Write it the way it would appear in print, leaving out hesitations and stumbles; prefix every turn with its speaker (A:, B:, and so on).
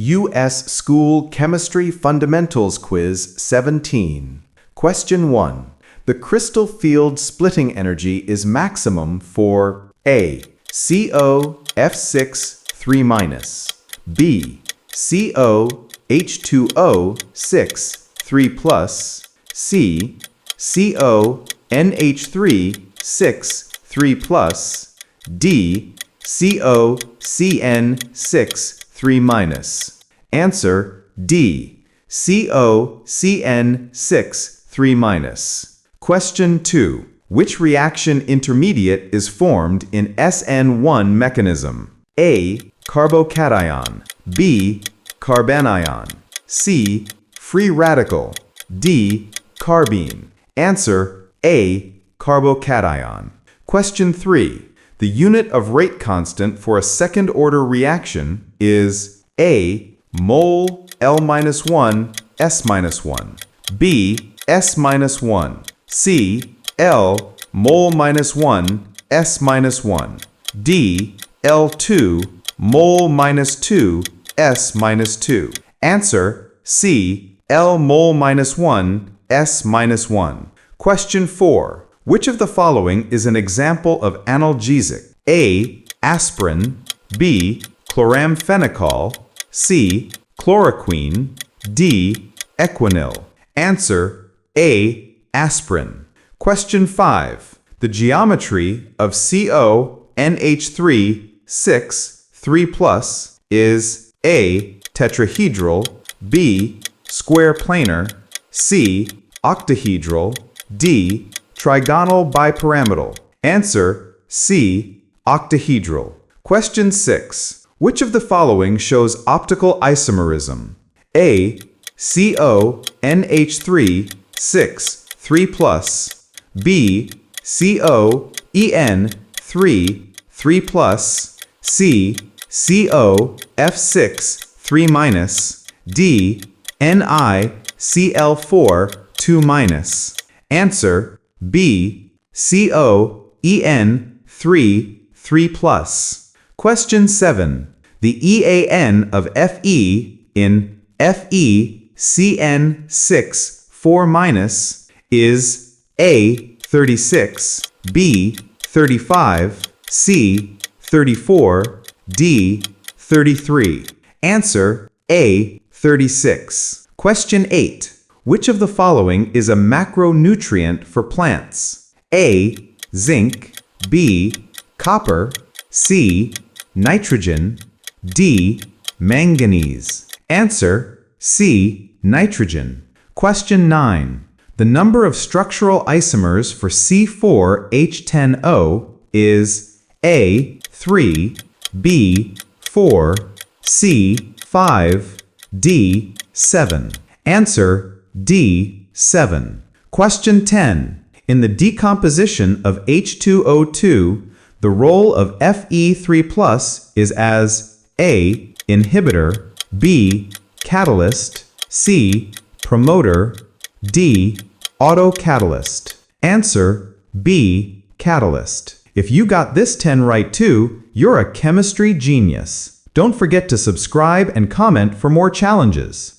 A: U.S. School Chemistry Fundamentals Quiz 17. Question 1. The crystal field splitting energy is maximum for A. CO F6 3-, B. CO H2O 6 3+, C. CO NH3 6 3+, D. CO CN6 3-. Answer D. CO CN6 3-. Question 2. Which reaction intermediate is formed in SN1 mechanism? A. Carbocation. B. Carbanion. C. Free radical. D. Carbene. Answer A. Carbocation. Question 3. The unit of rate constant for a second-order reaction is A. Mole L-1 S-1, B. S-1, C. L mole -1 S-1, D. L2 mole -2 S-2. Answer C. L mole -1 S-1. Question 4. Which of the following is an example of analgesic? A. Aspirin. B. Chloramphenicol. C. Chloroquine. D. Equinil. Answer A. Aspirin. Question 5. The geometry of CONH3 6 3+ is A. Tetrahedral. B. Square planar. C. Octahedral. D. Trigonal bipyramidal. Answer C. Octahedral. Question 6. Which of the following shows optical isomerism? A. CONH3 6 3+, B. COEN3 3+, C. COF6 3-, D. NiCl4 2-. Answer B. COEN3 3+. Question 7. The EAN of Fe in FeCN6 4- is A. 36, B. 35, C. 34, D. 33. Answer A. 36. Question 8. Which of the following is a macronutrient for plants? A. Zinc. B. Copper. C. Nitrogen. D. Manganese. Answer C. Nitrogen. Question 9. The number of structural isomers for C4H10O is A. 3, B. 4, C. 5, D. 7. Answer D. 7. Question 10. In the decomposition of H2O2, the role of Fe3+ is as A. Inhibitor, B. Catalyst, C. Promoter, D. Autocatalyst. Answer B. Catalyst. If you got this 10 right too, you're a chemistry genius. Don't forget to subscribe and comment for more challenges.